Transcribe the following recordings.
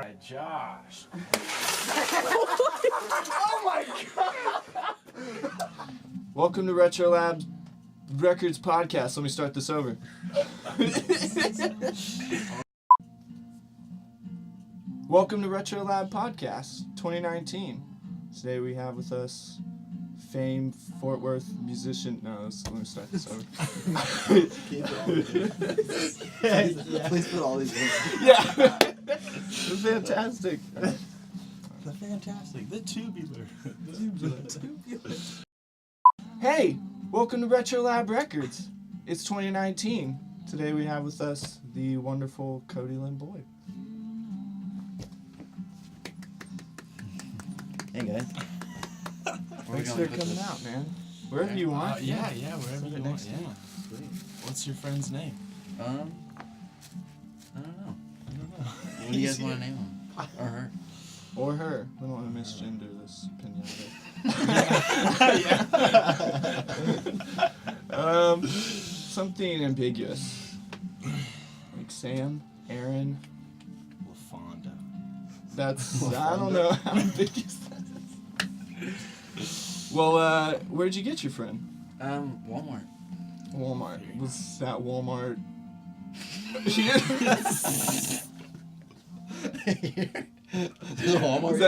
Alright, Josh. Oh my god! Welcome to Retro Lab Records Podcast. Let me start this over. Welcome to Retro Lab Podcast 2019. Today we have with us famed Fort Worth musician. No, let me start this over. Please put all these in. Yeah. Fantastic. The fantastic. The tubular. Hey, welcome to Retro Lab Records. It's 2019. Today we have with us the wonderful Cody Lynn Boyd. Hey guys. Thanks for coming out, man. Wherever you want. Yeah, wherever you want. next Yeah. Sweet. What's your friend's name? I don't know. What do you guys want to name him? Or her? Or her. We don't want to misgender this pinata. Something ambiguous. Like Sam, Aaron. LaFonda. That's, I don't know how ambiguous that is. Well, where'd you get your friend? Walmart. Walmart. Was that Walmart? Walmart. Was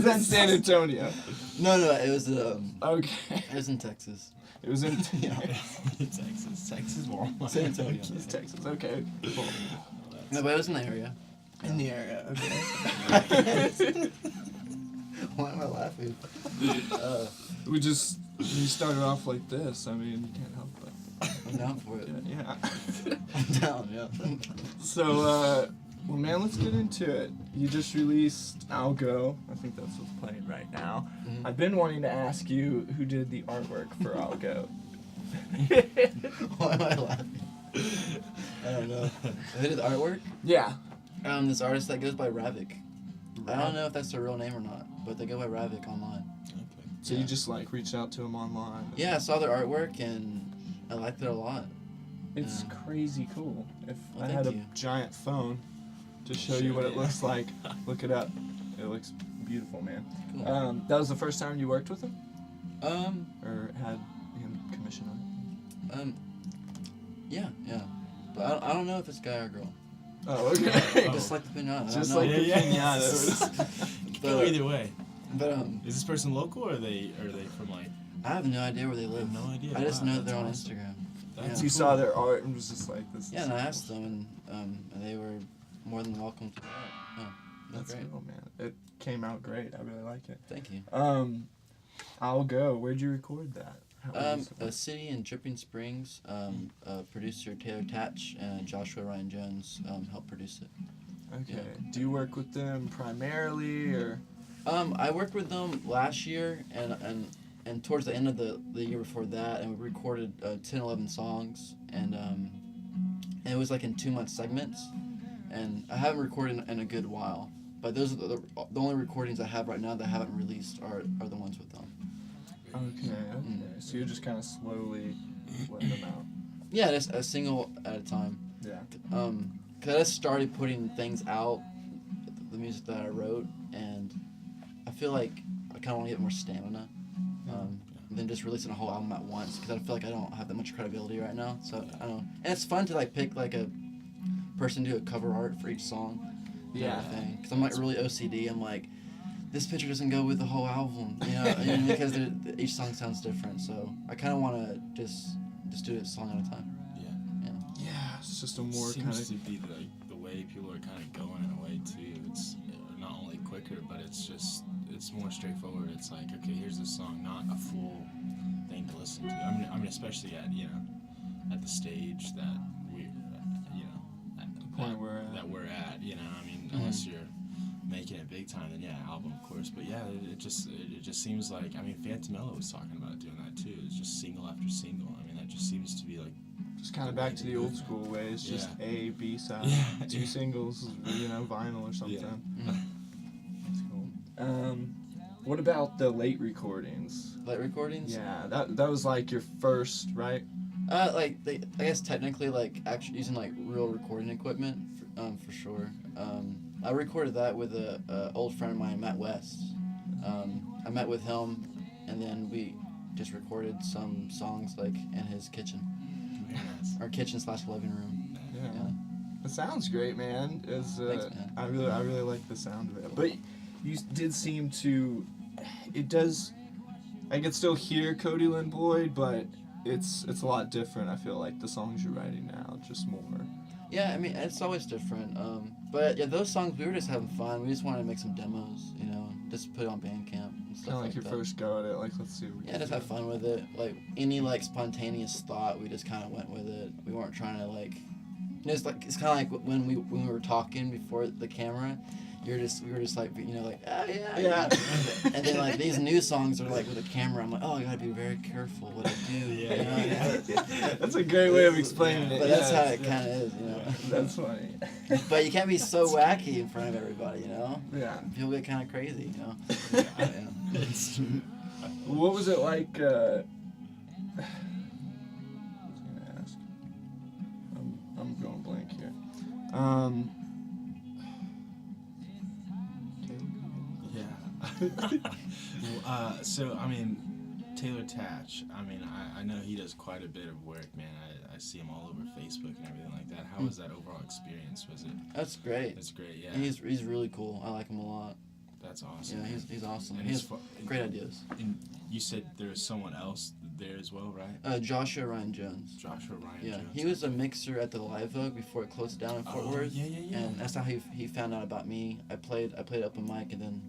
that in San Antonio? No, it was Okay. It was in Texas. It was in Texas Walmart. San Antonio. East Texas. Okay. Cool. No, but it was in the area. In the area. Okay. Why am I laughing? We started off like this. I mean, you can't help it. I'm down for it. Yeah. I'm down, yeah. So, well, man, let's get into it. You just released I'll Go. I think that's what's playing right now. Mhm. I've been wanting to ask you who did the artwork for I'll Go. Why am I laughing? I don't know. Who did the artwork? Yeah. This artist that goes by Ravik. I don't know if that's their real name or not, but they go by Ravik online. Okay. So you just like reached out to him online. Yeah, I saw their artwork and I liked it a lot. It's crazy cool. If Well, I thank had a you. giant phone to show you what it looks like, look it up. It looks beautiful, man. Cool. That was the first time you worked with him? Um, Or had him commission on yeah. But I don't know if it's a guy or girl. it? Oh, okay. Just like the pinata. Just I don't like know. the pinata. It could go either way. But Is this person local or are they from like? I have no idea where they live. No idea. I just Wow, know that they're on that's awesome. Instagram. That's You cool. saw their art and was just like, this Yeah, is and I so asked them, and they were more than welcome to that. Yeah, That's great. cool, man. It came out great. I really like it. Thank you. I'll Go. Where'd you record that? How was it? A city in Dripping Springs. Producer Taylor Tatch and Joshua Ryan Jones helped produce it. Okay. yeah. Do you work with them primarily, or? I worked with them last year and towards the end of the year before that, and we recorded 10, 11 songs, and it was like in 2-month segments, and I haven't recorded in a good while, but those are the only recordings I have right now that I haven't released are the ones with them. Okay. So you're just kind of slowly letting them out. Yeah, just a single at a time. Yeah. Cause I just started putting things out, the music that I wrote, and I feel like I kind of want to get more stamina, than just releasing a whole album at once. Because I feel like I don't have that much credibility right now. So I don't know. And it's fun to like pick like a person to do a cover art for each song. Yeah. Because I'm like really OCD. I'm like, this picture doesn't go with the whole album, you know, and because each song sounds different. So I kind of want to just do it a song at a time. Yeah. It's just a more kind Seems of. to be the way people are kind of going in a way too. It's not only quicker, but it's more straightforward. It's like, okay, here's this song, not a full thing to listen to. I mean, especially at the stage that we're at the point that we're at. You know, I mean, Mm-hmm. unless you're making it big time, then album of course. But yeah, it just seems like, I mean, Phantom Mello was talking about doing that too. It's just single after single. I mean, that just seems to be like. Just kind of back to the old school ways, just A, B side, Yeah. 2 singles, vinyl or something. Yeah. That's cool. What about the late recordings? Late recordings? Yeah, that was like your first, right? I guess technically, like, actually using, like, real recording equipment, for sure. I recorded that with a old friend of mine, Matt West. I met with him, and then we just recorded some songs, like, in his kitchen. Very nice. Our kitchen/living room. Yeah. It sounds great, man. Thanks, man. I really like the sound of it. But you did seem to. It does. I can still hear Cody Lynn Boyd, but it's a lot different. I feel like the songs you're writing now, just more. Yeah, I mean, it's always different. But yeah, those songs, we were just having fun. We just wanted to make some demos, you know, just put it on Bandcamp and stuff Kind of like your that. first go at it. Like, let's see. What we Yeah, can just do. have fun with it. Like, any, like, spontaneous thought, we just kind of went with it. We weren't trying to, like... It's like, it's kind of like when we were talking before the camera. We were just like, you know, like, oh, yeah. And then, like, these new songs are, like, with a camera. I'm like, oh, I gotta be very careful what I do. Yeah, you know? yeah. That's a great way of explaining it. But that's yeah, how it kind of is, you know? That's funny. But you can't be so wacky in front of everybody, you know? Yeah. People get kind of crazy, you know? Yeah. Yeah. It's true. What was it like? I was gonna ask. I'm going blank here. Yeah. So, I mean, Taylor Tatch, I mean, I know he does quite a bit of work, man. I see him all over Facebook and everything like that. How was that overall experience? Was it? That's great. That's great, yeah. And he's really cool. I like him a lot. That's awesome. Yeah, he's awesome. And He has as far- great ideas. And you said there was someone else there as well, right? Joshua Ryan Jones. Joshua Ryan Yeah, Jones. he was a mixer at the Live Oak before it closed down in Fort Worth. Yeah. And that's how he found out about me. I played open mic, and then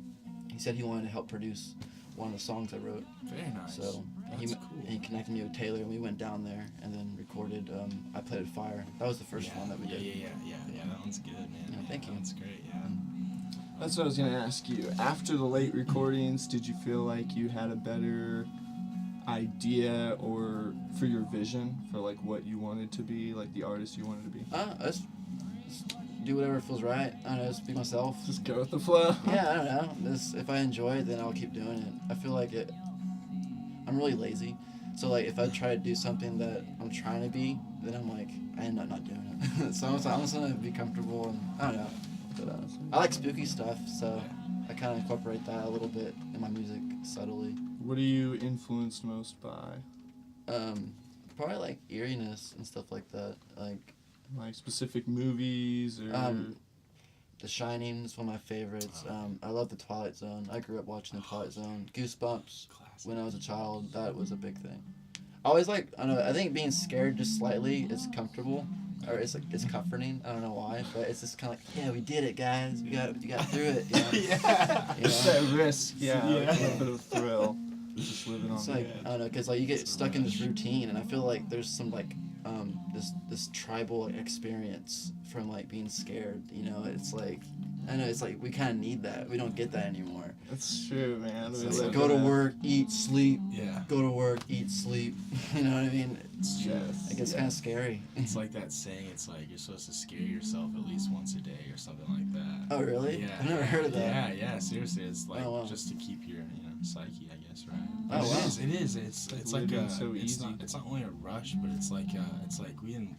he said he wanted to help produce one of the songs I wrote. Very nice. So That's cool. he connected me with Taylor, and we went down there and then recorded I Played With Fire. That was the first one that we did. Yeah. That one's good, man. Yeah, thank you. That one's great, yeah. That's what I was gonna ask you. After the late recordings, did you feel like you had a better idea or for your vision for like what you wanted to be, like the artist you wanted to be? Just do whatever feels right. I don't know, just be myself. Just go with the flow. Yeah, I don't know. If I enjoy it, then I'll keep doing it. I feel like I'm really lazy. So, like, if I try to do something that I'm trying to be, then I'm like, I end up not doing it. So I'm just gonna be comfortable, and I don't know. But I like spooky stuff, so I kind of incorporate that a little bit in my music subtly. What are you influenced most by? Probably like eeriness and stuff like that. Like specific movies or The Shining is one of my favorites. I love The Twilight Zone. I grew up watching The Twilight Zone. Goosebumps. Classic. When I was a child, that was a big thing. I always I don't know, I think being scared just slightly is comfortable. Or it's comforting. I don't know why, but it's just kind of like, yeah, we did it, guys. We got through it. You know? Yeah. You it's know? that risk, yeah, like a Yeah. little bit of thrill. Just living on It's the like, edge. I don't know, because like you get stuck in this routine, and I feel like there's some like this tribal experience from like being scared. You know, it's like, I know it's like we kind of need that. We don't get that anymore. That's true, man. So We it's live like, go to in a- work, eat, sleep. Yeah. Go to work, eat, sleep. You know what I mean? It's true. Yes. It gets kind of scary. It's like that saying, it's like you're supposed to scare yourself at least once a day or something like that. Oh, really? Yeah. I've never heard of that. Yeah, seriously. It's like Oh, wow. just to keep your, psyche, I guess, right? Oh, wow. It is. It's like living so it's easy. not only a rush, but it's like we didn't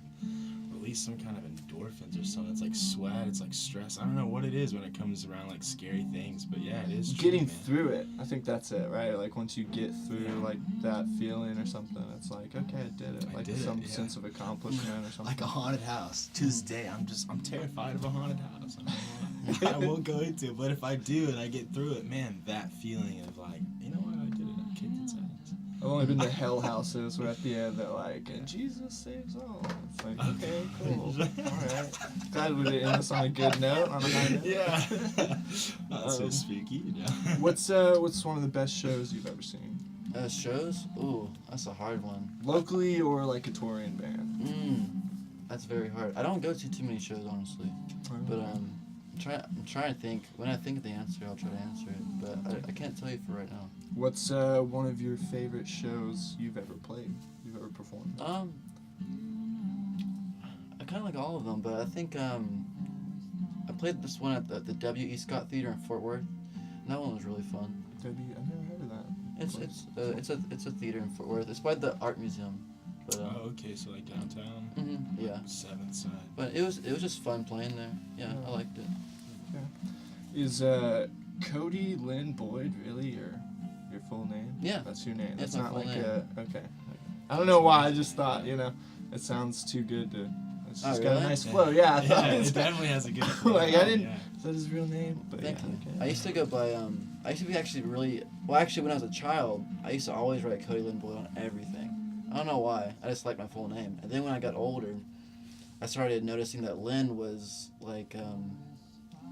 release some kind of endorphins or something. It's like sweat, it's like stress. I don't know what it is when it comes around like scary things, but yeah, it is true, Getting man. through it, I think that's it, right? Like once you get through like that feeling or something, it's like, okay, I did it. I Like did it, some yeah. sense of accomplishment or something. Like a haunted house. To this day, I'm terrified of a haunted house. I won't go into it, but if I do and I get through it, man, that feeling of like, you know what, I did it. I kicked its ass. I've only been to hell houses where at the end they're like, and Jesus saves all. It's like, okay, cool. Alright. Glad we did end this on a good note, on a high note. Yeah. Not so Um, spooky, you know. What's one of the best shows you've ever seen? Shows? Ooh, that's a hard one. Locally or like a touring band? That's very hard. I don't go to too many shows, honestly. But I'm trying to think. When I think of the answer, I'll try to answer it. But I can't tell you for right now. What's one of your favorite shows you've ever played? You've ever performed? I kind of like all of them, but I think I played this one at the W.E. Scott Theater in Fort Worth. And that one was really fun. I've never heard of that. It's a theater in Fort Worth. It's by the Art Museum. But Oh, okay, so like downtown, yeah. 7th side. But it was just fun playing there. Yeah, I liked it. Is Cody Lynn Boyd really your full name? Yeah. That's your name. That's That's my not full like name. okay. I don't know why. I just thought it sounds too good to. It's just got a really? nice flow. Yeah, I thought It definitely has a good flow. like I didn't. Yeah. Is that his real name? But Thank yeah, you. okay. I used to go by I used to be actually really well. Actually, when I was a child, I used to always write Cody Lynn Boyd on everything. I don't know why. I just liked my full name. And then when I got older, I started noticing that Lynn was like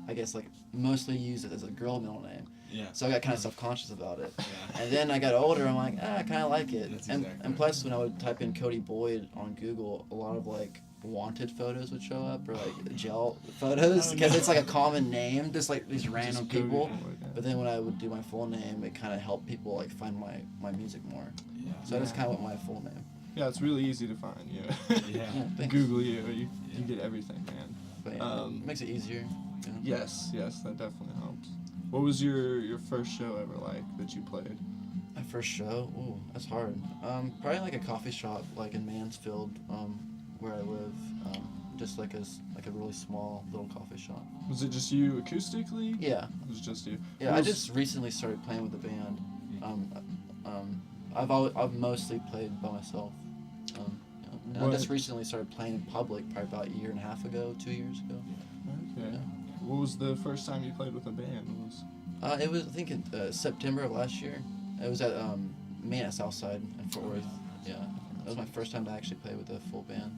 I guess like mostly used as a girl middle name. Yeah. So I got kind of self-conscious about it. Yeah. And then I got older, I'm like, I kind of like it. That's And exactly and plus, when I would type in Cody Boyd on Google, a lot of like wanted photos would show up or like jail photos Oh, because no. it's like a common name, just like these random Just Cody people. Boyd, yeah. But then when I would do my full name, it kind of helped people like find my music more. Yeah. So I just kind of went my full name. Yeah, it's really easy to find. Yeah. Yeah, thanks. Google you get everything, man. But yeah, it makes it easier. You know? Yes, that definitely helps. What was your first show ever like that you played? My first show, ooh, that's hard. Probably like a coffee shop, like in Mansfield, where I live. Just like a really small little coffee shop. Was it just you acoustically? Yeah, It was just you. yeah. What I was- just recently started playing with a band. I've mostly played by myself. And I just What- recently started playing in public, probably about a year and a half ago, 2 years ago. Okay. Yeah. What was the first time you played with a band? It was I think in September of last year. It was at Main at Southside in Fort Worth. Yeah, that was my first time to actually play with a full band.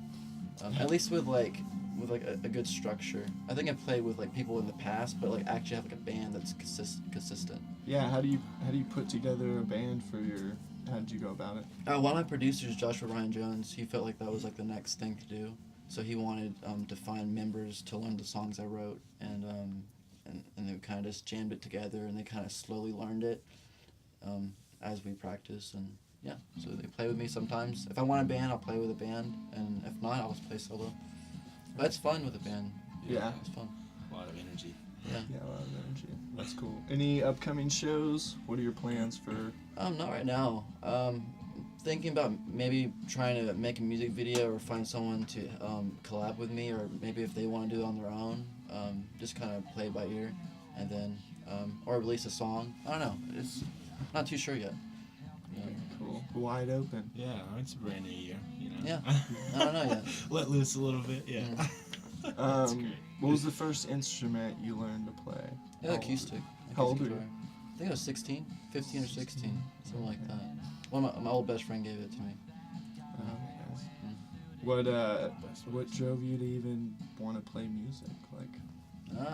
At least with a good structure. I think I've played with like people in the past, but like actually have like a band that's consistent. Yeah. How do you put together a band for your? How did you go about it? One of my producers, Joshua Ryan Jones, he felt like that was like the next thing to do. So he wanted to find members to learn the songs I wrote, and they kind of just jammed it together, and they kind of slowly learned it as we practice, and yeah. So they play with me sometimes. If I want a band, I'll play with a band, and if not, I'll just play solo. But it's fun with a band. Yeah. It's fun. A lot of energy. Yeah. Yeah, a lot of energy. That's cool. Any upcoming shows? What are your plans for? Not right now. Thinking about maybe trying to make a music video or find someone to collab with me, or maybe if they want to do it on their own, just kind of play by ear, and then or release a song. I don't know. It's not too sure yet. Cool. Wide open. Yeah, it's a brand new year. Yeah. I don't know yet. Let loose a little bit. Yeah. That's great. What was the first instrument you learned to play? Yeah, acoustic. How old were guitar. you? I think I was 16, 15 or 16, something like that. One of my old best friend gave it to me. What drove you to even want to play music? Like,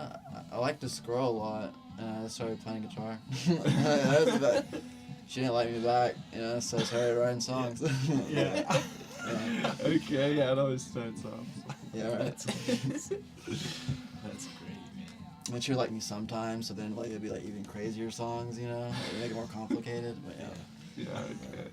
I like to scroll a lot, and I started playing guitar. That was about- she didn't like me back, so I started writing songs. Yeah. Yeah. okay, yeah, it always starts off. Yeah, right. That's great, man. And she would like me sometimes, so then like it'd be like even crazier songs, like, make it more complicated. But yeah. Yeah, okay.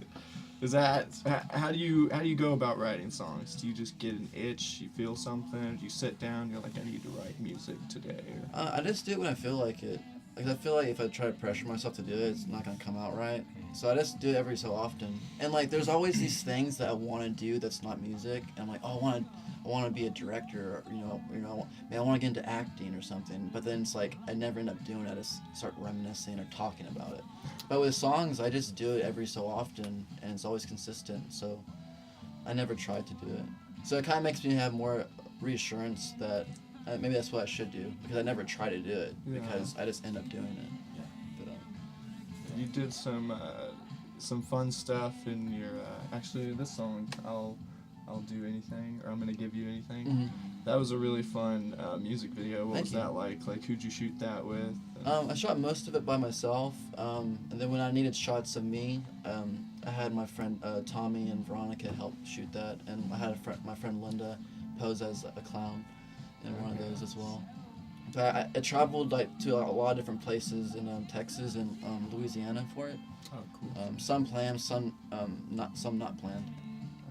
Is that how do you go about writing songs? Do you just get an itch? You feel something? Do you sit down? You're like, I need to write music today. Or... I just do it when I feel like it. Like I feel like if I try to pressure myself to do it, it's not gonna come out right. So I just do it every so often. And like, there's always these things that I want to do that's not music. And I'm like, oh, I want to be a director. Or, maybe I want to get into acting or something. But then it's like I never end up doing it. I just start reminiscing or talking about it. But with songs, I just do it every so often, and it's always consistent. So I never tried to do it. So it kind of makes me have more reassurance that maybe that's what I should do, because I never try to do it, Yeah. because I just end up doing it. But, You did some fun stuff in your actually this song I'll do anything, or I'm gonna give you anything. Mhm. That was a really fun music video. What Thank was you. that like? Like, who'd you shoot that with? I shot most of it by myself, and then when I needed shots of me, I had my friend Tommy and Veronica help shoot that, and I had my friend Linda pose as a clown in one of those as well. But I traveled to a lot of different places in Texas and Louisiana for it. Oh, cool. Some planned, some not planned.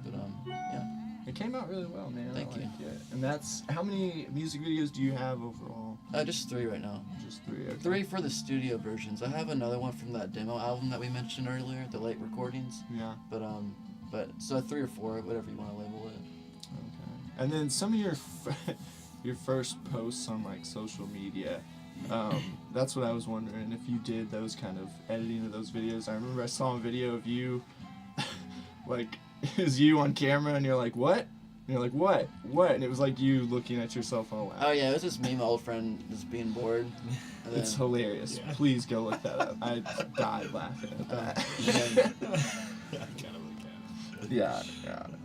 But yeah. It came out really well, man. Thank I you. like it. And that's how many music videos do you have overall? Just 3 right now. Just 3. Okay. 3 for the studio versions. I have another one from that demo album that we mentioned earlier, the late recordings. Yeah. But But so 3 or 4, whatever you want to label it. Okay. And then some of your your first posts on like social media, that's what I was wondering if you did those kind of editing of those videos. I remember I saw a video of you, like it was you on camera, and you're like, what? And you're like, what? And it was like you looking at yourself on a laptop. Oh yeah, it was just me, my old friend, just being bored. And It's hilarious. Yeah. Please go look that up. I died laughing at that. I gotta look at it. Yeah.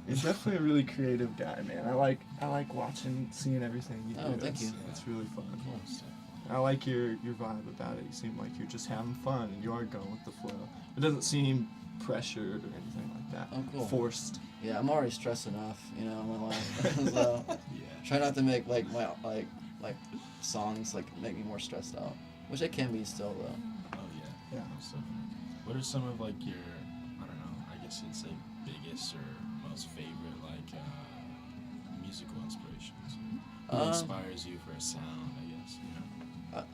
He's definitely a really creative guy, man. I like watching, seeing everything you do. Oh, thank you. It's really fun. Close. I like your vibe about it. You seem like you're just having fun and you are going with the flow. It doesn't seem pressured or anything like that. Oh, cool. Forced. Yeah, I'm already stressed enough, in my life. So Yeah. try not to make like my like songs like make me more stressed out, which it can be still though. Oh yeah. Yeah. So, what are some of like your, I don't know, I guess you'd say biggest or most favorite like musical inspirations? Who inspires you for a sound? I guess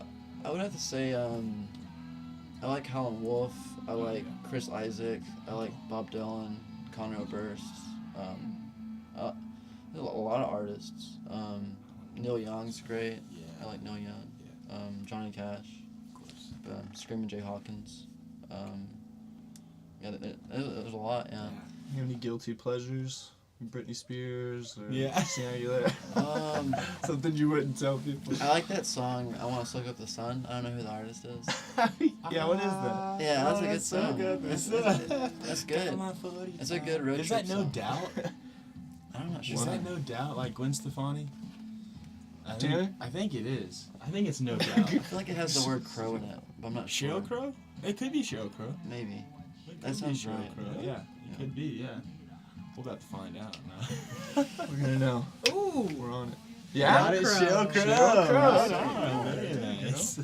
I would have to say I like Howlin' Wolf. I like yeah. Chris Isaac. I like Bob Dylan, Conrad O'Burst. There's a lot of artists. Neil Young's great. Yeah. I like Neil Young. Yeah. Johnny Cash. Of course. Screaming Jay Hawkins. Yeah, there's a lot. Yeah. You have any guilty pleasures? Britney Spears or Yeah. Christina Aguilera? Something you wouldn't tell people. I like that song. I Want to Soak Up the Sun. I don't know who the artist is. Yeah, what is that? Yeah, that's a good so song. good. That's good. It's a good road Is trip that No song. Doubt? I'm not sure. Is that No Doubt like Gwen Stefani? Tanner? I think it is. I think it's No Doubt. I feel like it has the word crow in it, but I'm not sure. Sheryl Crow? It could be Sheryl Crow. Maybe. It That could sounds be Sheryl right. Crow. Yeah, it Yeah. could be. Yeah. We're about to find out now. We're gonna know. Ooh. We're on it. That Yeah? is Sheryl Sheryl Crow. Crow. Sheryl Right Crow. on. Very nice.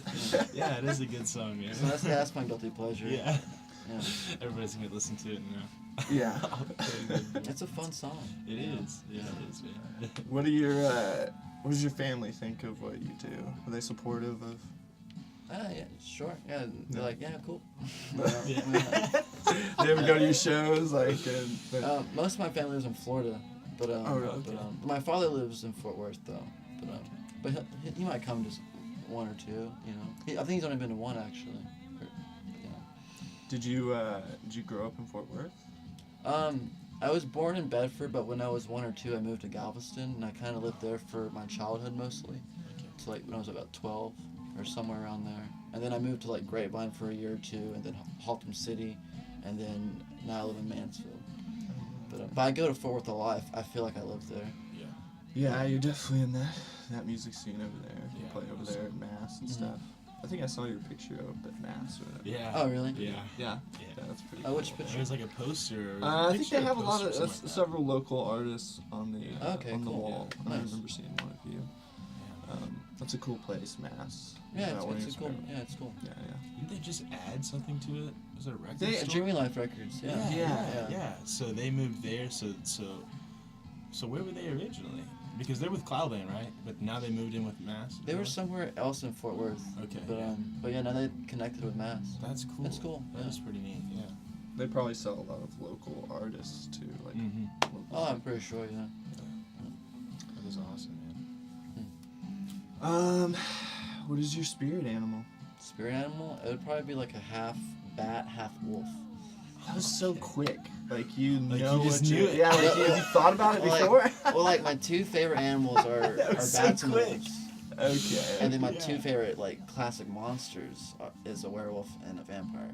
Yeah, it is a good song, man. So that's my guilty pleasure. Yeah. Yeah. Everybody's gonna listen to it now. Yeah. It's a fun song. It is. Yeah, it is, man. What does your family think of what you do? Are they supportive of? Yeah, sure. Yeah, they're like, yeah, cool. Yeah. They ever go to your shows? Like, Most of my family lives in Florida, but Oh, really? but my father lives in Fort Worth though. But he might come just 1 or 2. You know, I think he's only been to 1 actually. did you grow up in Fort Worth? I was born in Bedford, but when I was 1 or 2, I moved to Galveston, and I kind of lived there for my childhood mostly, to like when I was about 12 or somewhere around there. And then I moved to like Grapevine for a year or 2, and then Haltom City, and then now I live in Mansfield. But I go to Fort Worth a lot. I feel like I live there. Yeah. Yeah, you're definitely in that music scene over there. You Yeah, play over there at Mass and Mhm. stuff. I think I saw your picture up at Mass or whatever. Yeah. Oh, really? Yeah. Yeah. Yeah. Yeah, that's pretty Oh, cool. which picture? There's like a poster. Or I think picture they or have a lot poster or of something like that. several local artists on the Okay, on the cool. wall. Yeah. I Nice. remember seeing one of you. That's a cool place, Mass. Yeah, That one it's is cool. great. Yeah, it's cool. Yeah, Didn't they just add something to it? Was it a record Yeah, store? Dreamy Life Records. Yeah. Yeah. So they moved there. So where were they originally? Because they're with Cloudland, right? But now they moved in with Mass. They were somewhere else in Fort Worth. Okay. But yeah, now they connected with Mass. That's cool. That's cool, That yeah. is pretty neat. Yeah. They probably sell a lot of local artists too, like Mm-hmm. local. Oh, I'm pretty sure. Yeah. That was awesome, man. What is your spirit animal? Spirit animal? It would probably be like a half bat, half wolf. That was so quick. Like you Like, know you just what knew you. it. Yeah, like you thought about it before. Well, like my 2 favorite animals are That was so bats and quick. wolves. Okay. And then my Yeah. 2 favorite like classic monsters is a werewolf and a vampire.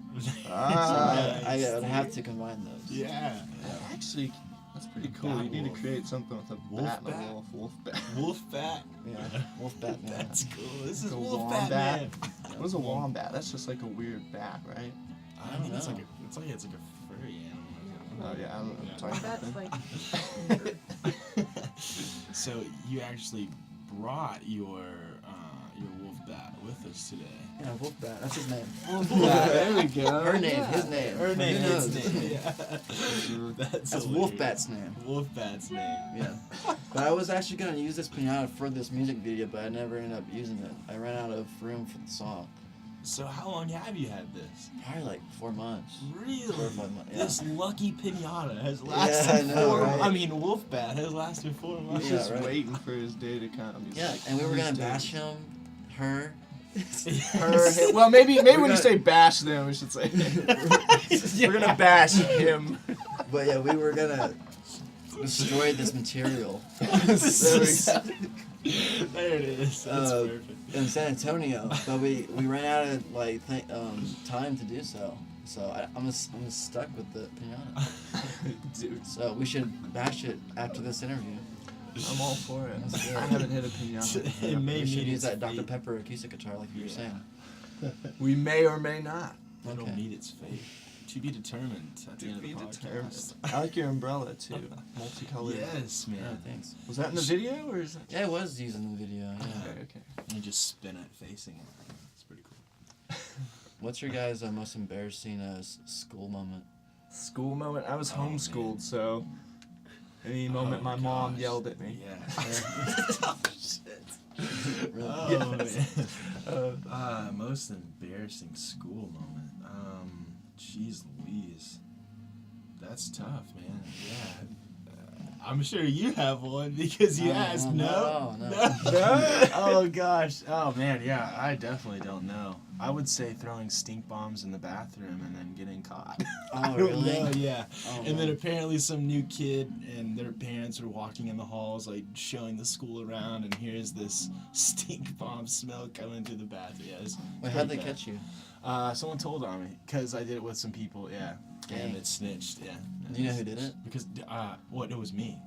Ah, I would have to combine those. Yeah. Actually, that's pretty cool. Bat You need to wolf. create something with a Wolf bat and a bat? wolf. Wolf bat. Wolf bat. Yeah, wolf bat man. That's cool. This is A Wolf Bat wombat. Man. What is a wombat? That's just like a weird bat, right? I don't think it's know. like it's like a furry animal. Oh yeah, I don't know. What I'm talking about That's then. like So you actually brought your wolf bat with us today. Yeah, wolf bat. That's his name. There we go. Her name, his name. Her name, Who knows? his name. Yeah. That's That's hilarious. wolf bat's name. Wolf bat's name. Yeah. But I was actually gonna use this pinata for this music video, but I never ended up using it. I ran out of room for the song. So how long have you had this? Probably like 4 months. Really? 4 or 5 months. Yeah. This lucky pinata has I lasted know, 4 right? I mean, Wolf Bat has lasted 4 months. He's Yeah, just right. waiting for his day to come. He's Yeah, like, and we were gonna "These bash days." him, her. Her, him. Well, maybe when gonna- you say bash them, we should say we're gonna bash him. But yeah, we were gonna destroy this material There it is. That's perfect. in San Antonio, but we ran out of like time to do so. So I'm stuck with the pinata. Dude, So we should bash it after this interview. I'm all for it. Let's do it. I haven't hit a pinata. It may We should meet use its that Dr. fate. Pepper acoustic guitar like you were saying. We may or may not. It'll Okay. meet its fate. To be determined at the To end be of the podcast. determined. I like your umbrella too. Multicolored. Yes, Yeah, man. thanks. Was that in the video or is that? Yeah, it was used in the video. Yeah. Okay. You just spin it facing it. It's pretty cool. What's your guys' most embarrassing school moment? School moment. I was Oh, man. homeschooled, so any moment my mom gosh. yelled at me. Yeah. Oh, shit. Really? Oh, Yes. man. Most embarrassing school moment. Jeez Louise. That's tough, man. Yeah. I'm sure you have one because you asked. No. No. Oh gosh. Oh man. Yeah. I definitely don't know. I would say throwing stink bombs in the bathroom and then getting caught. Oh, I don't really? know, yeah. Oh, And then man. apparently some new kid and their parents are walking in the halls, like showing the school around, and here's this stink bomb smell coming through the bathroom. Yeah, it's Wait, how'd they pretty bad. catch you? Someone told on me because I did it with some people. Yeah, Dang. and it snitched. Yeah. Do you know who did it? Because what? It was me.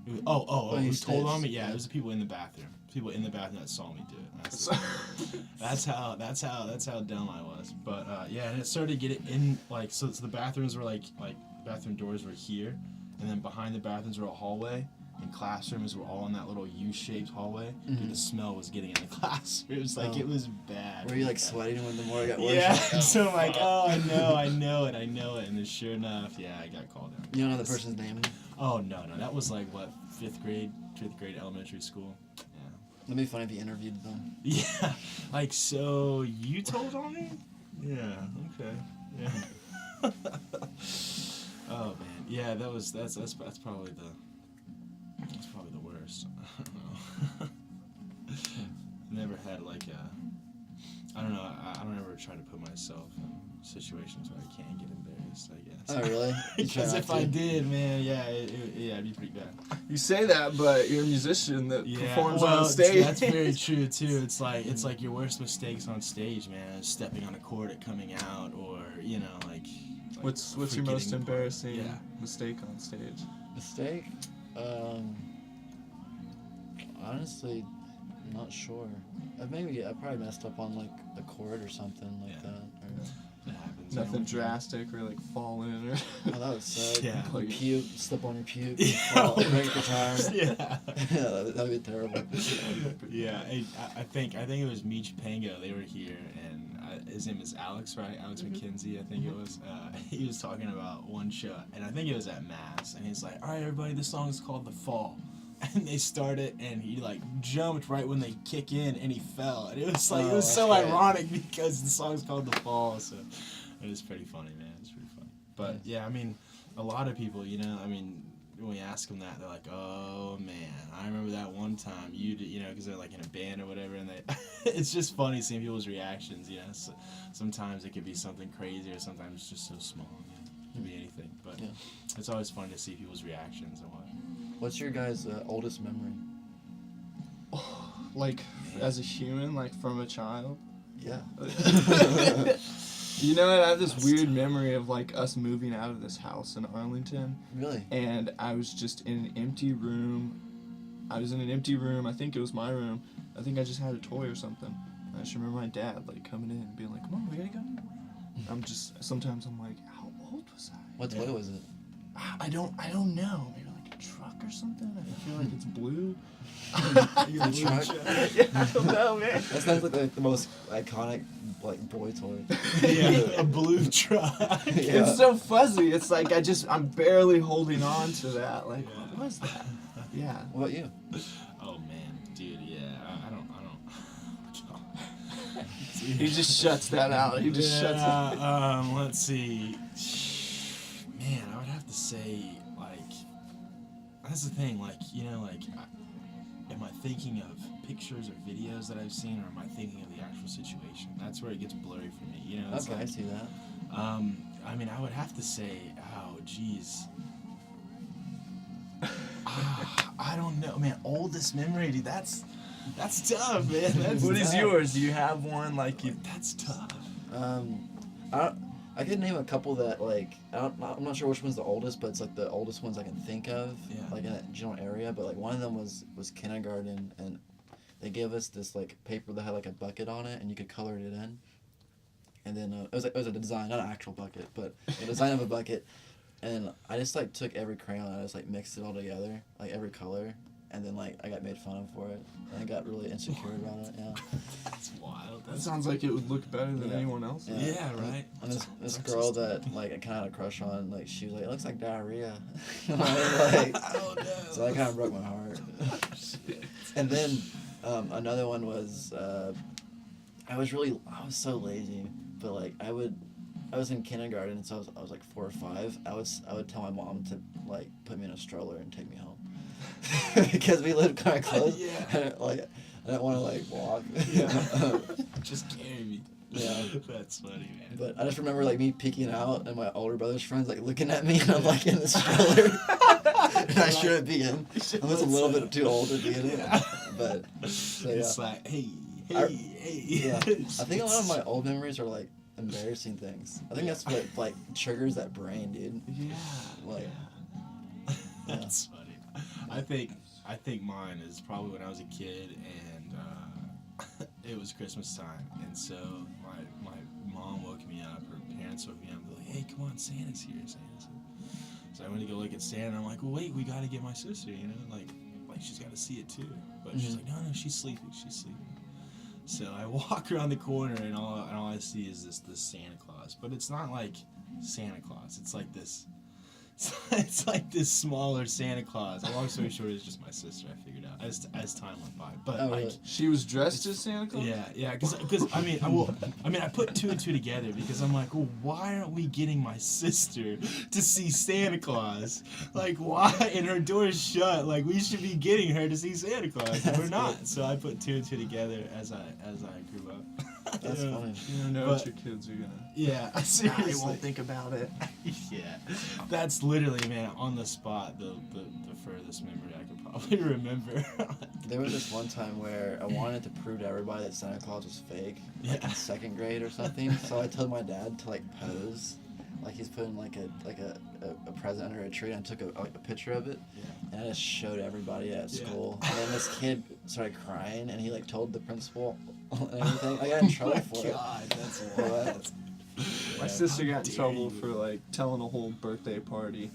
It was, Oh, you who told on snitched. me? Yeah, Yeah. it was the people in the bathroom. People in the bathroom that saw me do it. That's how dumb I was. But yeah, and it started getting in like so the bathrooms were like bathroom doors were here, and then behind the bathrooms were a hallway, and classrooms were all in that little U-shaped hallway. Dude, Mhm. the smell was getting in the classrooms. Like Oh. it was bad. Were you like sweating when the more it got worse? Yeah. Oh, So I'm like, fuck. oh, I know it, and then sure enough, yeah, I got called out. You don't know the person's name? Oh no, that was like what fifth grade elementary school. It'd be funny if you interviewed them. Yeah, like so you told on me? Yeah, okay, yeah. Oh man, yeah, that's probably the worst. I don't know. Never had like I don't know. I don't ever try to put myself in situations where I can't get embarrassed. I guess. Oh, really? You try Because not if to? I did, man, yeah, it'd be pretty bad. You say that, but you're a musician that performs well, on stage. That's very true too. It's like your worst mistakes on stage, man. Is stepping on a chord at coming out, or like What's your most forgetting part. embarrassing Yeah. mistake on stage? Mistake? Honestly, I'm not sure. I probably messed up on like a chord or something like Yeah. that. Or, It happens. Nothing drastic or like fall in or. oh, that would suck. Yeah. Like puke, slip on your puke, Yeah. fall, break guitar. Yeah. Yeah, that'd be terrible. Yeah, I think it was Meech Pango. They were here, and his name is Alex, right? Alex McKenzie, I think it was. He was talking about one show, and I think it was at Mass, and he's like, "All right, everybody, this song is called The Fall." And they started, and he like jumped right when they kick in, and he fell. And it was like it was so okay. ironic because the song's called The Fall, so it was pretty funny, man. It's pretty funny. But yeah, I mean, a lot of people, I mean, when we ask them that, they're like, "Oh man, I remember that one time you did," because they're like in a band or whatever, and they, it's just funny seeing people's reactions. So sometimes it could be something crazy, or sometimes it's just so small. It could be anything, but Yeah. it's always fun to see people's reactions and what. What's your guys' oldest memory? Like, as a human, like from a child. Yeah. You know what? I have this That's weird tough. memory of like us moving out of this house in Arlington, Really? and I was just in an empty room. I think it was my room. I think I just had a toy or something. I just remember my dad like coming in and being like, "Come on, we gotta go." Sometimes I'm like, how old was I? What toy was it? I don't know. Maybe like a truck or something. I feel like it's blue. A truck? Yeah, I don't know, man. That sounds like the most iconic like boy toy. Yeah, a blue truck. Yeah. It's so fuzzy. It's like I'm barely holding on to that. Like, what was that? Yeah. What about you? Oh man, dude, yeah, I don't. He just shuts that out. He just shuts it. Let's see. Man, I would have to say, like, that's the thing, like, you know, like, am I thinking of pictures or videos that I've seen, or am I thinking of the actual situation? That's where it gets blurry for me, you know? It's Okay, like, I see that. I mean, I would have to say, oh, geez. I don't know, man. Oldest memory, dude. That's tough, man. That's What is tough. yours? Do you have one like you? That's tough. I could name a couple that like I'm not sure which one's the oldest, but it's like the oldest ones I can think of, Yeah. like in that general area. But like one of them was kindergarten, and they gave us this like paper that had like a bucket on it, and you could color it in. And then it was a design, not an actual bucket, but a design of a bucket. And I just like took every crayon and I just like mixed it all together, like every color, and then like I got made fun of for it, and I got really insecure about it. Yeah. That's wild. That sounds like it would look better than Yeah. anyone else. Yeah, right. And this That's girl artistic. that like I kind of had a crush on, like she was like, it looks like diarrhea. Like, Oh, no. so that kind of broke my heart. And then another one was I was so lazy, but like I was in kindergarten, so I was like 4 or 5. I would tell my mom to like put me in a stroller and take me home because we lived kind of close. Yeah. And, like I didn't want to like walk. Yeah. Just carry me. Yeah. That's funny, man. But I just remember like me peeking out and my older brother's friends like looking at me, and I'm like in the stroller, and I shouldn't be in. I'm just a little bit too old to be in it. Yeah. But so, yeah. It's like, hey. Yeah. I think a lot of my old memories are like embarrassing things. I think that's what like triggers that brain, dude. Yeah. Like, That's funny. I think mine is probably when I was a kid and it was Christmas time, and so my mom woke me up, her parents woke me up, they're like, hey, come on, Santa's here, Santa's here. So I went to go look at Santa, and I'm like, well, wait, we gotta get my sister, you know, like she's gotta see it too. But she's like, no, she's sleeping. So I walk around the corner, and all I see is this Santa Claus, but it's not like Santa Claus. It's like this. It's like this smaller Santa Claus. A long story short, it's just my sister. I figured out as time went by. But Oh, like, really? She was dressed as Santa Claus? yeah, because I mean, I put 2 and 2 together because I'm like, well, why aren't we getting my sister to see Santa Claus? Like, why? And her door's shut. Like, we should be getting her to see Santa Claus. And we're not. So I put 2 and 2 together as I grew up. that's You know? funny. You don't know what your kids are gonna. Yeah, seriously. I won't think about it. Yeah, that's literally, man, on the spot, the furthest memory I could probably remember. There was this one time where I wanted to prove to everybody that Santa Claus was fake, like Yeah. in 2nd grade or something. So I told my dad to like pose, like he's putting like a present under a tree, and I took a picture of it, Yeah. and I just showed everybody at Yeah. school. And then this kid started crying, and he like told the principal and everything. I got in trouble for it. God, that's For that. My Yeah. sister got in dare trouble you. for like telling a whole birthday party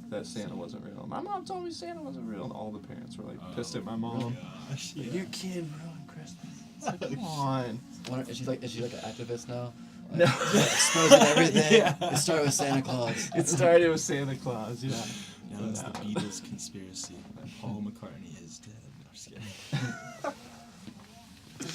that Santa wasn't real. My mom told me Santa wasn't real, and all the parents were like pissed at my mom. Gosh, yeah. Your kid ruined Christmas. Come on. Is she like an activist now? Like, No. exposing everything. Yeah. It started with Santa Claus. It started with Santa Claus, yeah. Now it's the Beatles conspiracy. Paul McCartney is dead. No, I'm just kidding.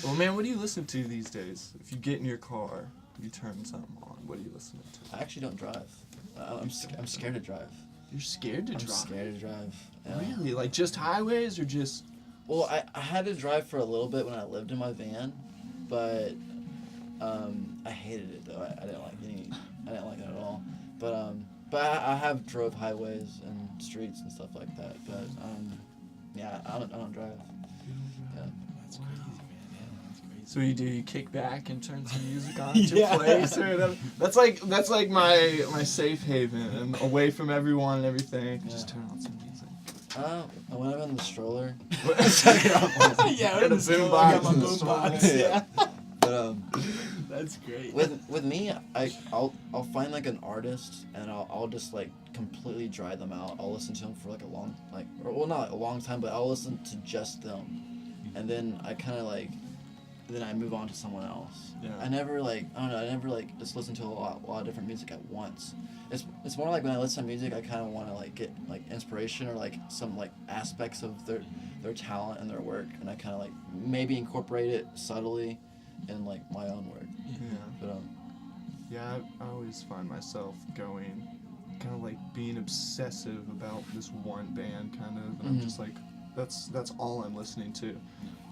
Well, man, what do you listen to these days? If you get in your car, you turn something on. What are you listening to? I actually don't drive. I'm scared to drive. You're scared to I'm drive. scared to drive. Yeah. Really? Like just highways or just? Well, I had to drive for a little bit when I lived in my van, but I hated it though. I didn't like it at all. But I have drove highways and streets and stuff like that. But yeah, I don't drive. Yeah. That's crazy, man. Yeah, that's crazy. So you kick back and turn some music on Yeah. to place or whatever. That's like my safe haven and away from everyone and everything. Yeah. Just turn on some music. When I'm in the stroller. Yeah, Got a in the boom store, I got box my in the boom store. box. Yeah. But That's great. with me, I'll find like an artist and I'll just like completely dry them out. I'll listen to them for like a long not a long time, but I'll listen to just them, and then I kind of like then I move on to someone else. Yeah. I never just listen to a lot of different music at once. It's more like when I listen to music, I kind of want to like get like inspiration or like some like aspects of their talent and their work, and I kind of like maybe incorporate it subtly in like my own work. Yeah. But Yeah, I always find myself going, kind of like being obsessive about this one band, kind of, and I'm just like, that's all I'm listening to,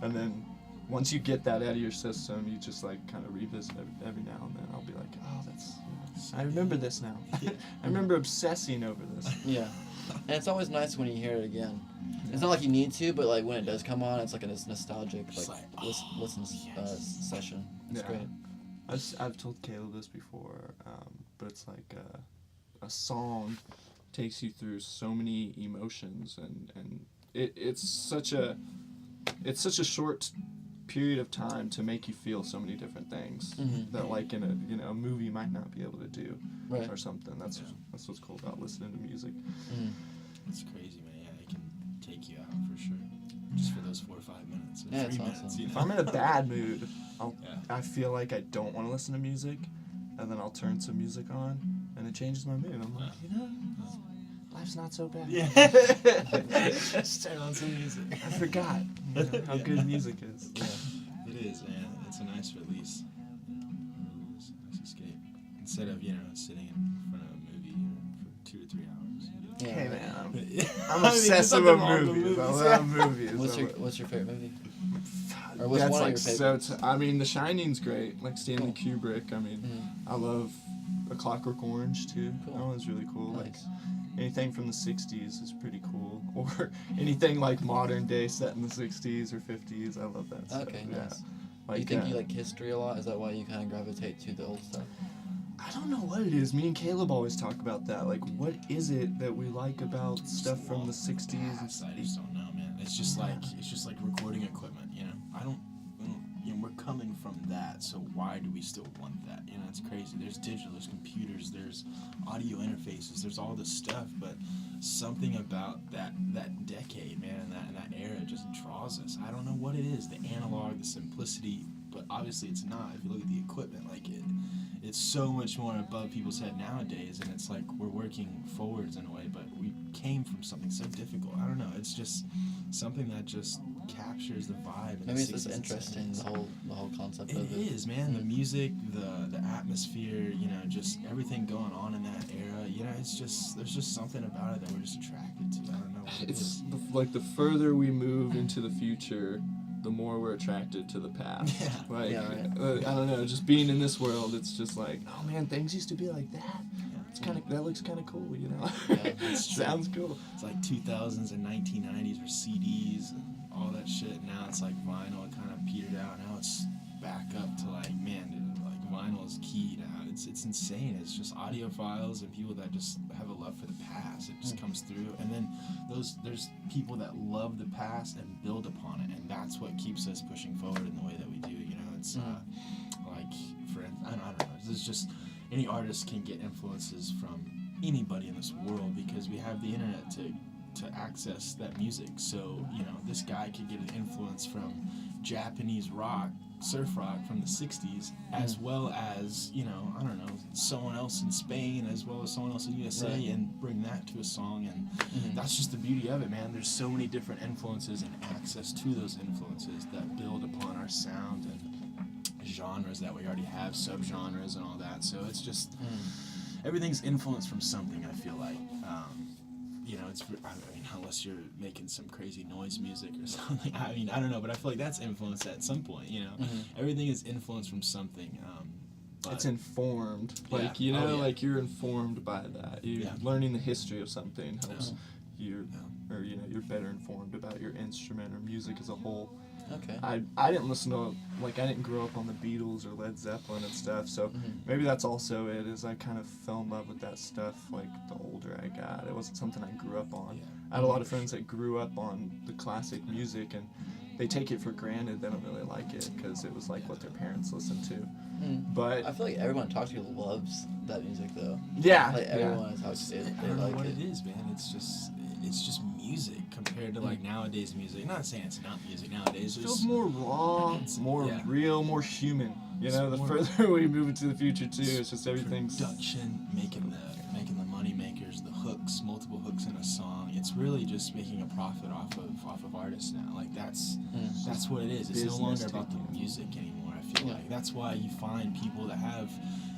and then once you get that out of your system, you just like kind of revisit it every now and then. I'll be like, oh, I remember this now. I remember obsessing over this. yeah, and it's always nice when you hear it again. It's not like you need to, but like when it does come on, it's like a nostalgic listen session. It's great. I've told Caleb this before, but it's like a song takes you through so many emotions, and it's such a short period of time to make you feel so many different things that like in a movie might not be able to do, Right. or something. That's what's cool about listening to music. It's crazy, man. Yeah, it can take you out for sure. Just for those 4 or 5 minutes. Or Yeah, 3 it's minutes, awesome. you know? If I'm in a bad mood, Yeah. I feel like I don't want to listen to music, and then I'll turn some music on, and it changes my mood. I'm like, life's not so bad. Yeah. Just turn on some music. I forgot how good music is. Yeah. It is, man. It's a nice release. It's a nice escape. Instead of, sitting in front of a movie for 2 or 3 hours. Yeah. Hey man, I'm I mean, obsessive there's with nothing wrong with movies. I movies. love movies. What's your favorite movie? Or what's That's one of like your so. favorites? I mean, The Shining's great. Like Stanley Cool. Kubrick. I mean, I love A Clockwork Orange too. Cool. That one's really cool. Like Nice. anything from the '60s is pretty cool, or anything like modern day set in the '60s or '50s. I love that stuff. Okay, Yeah. nice. Like, You think you like history a lot? Is that why you kind of gravitate to the old stuff? I don't know what it is. Me and Caleb always talk about that. Like, what is it that we like about stuff from the '60s and Past, I just don't know, man. It's just like recording equipment, we're coming from that, so why do we still want that? It's crazy. There's digital, there's computers, there's audio interfaces, there's all this stuff, but something about that decade, man, and that era just draws us. I don't know what it is. The analog, the simplicity, but obviously it's not. If you look at the equipment, like it's so much more above people's head nowadays, and it's like we're working forwards in a way, but we came from something so difficult. I don't know. It's just something that just captures the vibe. Maybe it's just interesting, the whole concept of it. It is, man. The music, the atmosphere, just everything going on in that era. It's just there's just something about it that we're just attracted to. I don't know what it it's is. like the further we move into the future, the more we're attracted to the past. Yeah. Like, Yeah, right. I don't know, just being in this world, it's just like, oh man, things used to be like that. It's that looks kind of cool, Yeah, it's true. Sounds cool. It's like 2000s and 1990s were CDs and all that shit. Now it's like vinyl. It kind of petered out. Now it's back up to like, man, dude, like vinyl is key now. It's insane. It's just audiophiles and people that just have a love for the past. It just comes through. And then there's people that love the past and build upon it, and that's what keeps us pushing forward in the way that we do. It's like I don't know. It's just any artist can get influences from anybody in this world because we have the internet to access that music. So this guy could get an influence from Japanese rock, surf rock from the 60s, as well as I don't know, someone else in Spain, as well as someone else in USA, Right. and bring that to a song. And that's just the beauty of it, man. There's so many different influences and access to those influences that build upon our sound and genres that we already have, subgenres and all that. So it's just everything's influenced from something, I feel like. Unless you're making some crazy noise music or something. I don't know, but I feel like that's influenced at some point. Everything is influenced from something. But It's informed. Yeah. Like, like you're informed by that. Learning the history of something helps you, or you're better informed about your instrument or music as a whole. Okay. I didn't listen to, I didn't grow up on the Beatles or Led Zeppelin and stuff, so maybe that's also it, is I kind of fell in love with that stuff, the older I got. It wasn't something I grew up on. Yeah. I had a lot of friends that grew up on the classic music, and they take it for granted. They don't really like it, because it was what their parents listened to. But I feel like everyone I talk to loves that music, though. yeah, Like, everyone I talk to, I they don't know like what it. it is, man. It's just music compared to nowadays music. Not saying it's not music nowadays. it feels more raw, more real, more human. The more further we move into the future too, it's just everything's production, making the money makers, the hooks, multiple hooks in a song. It's really just making a profit off of artists now. That's what it is. It's no longer about the music anymore. I feel Yeah. like that's why you find people that have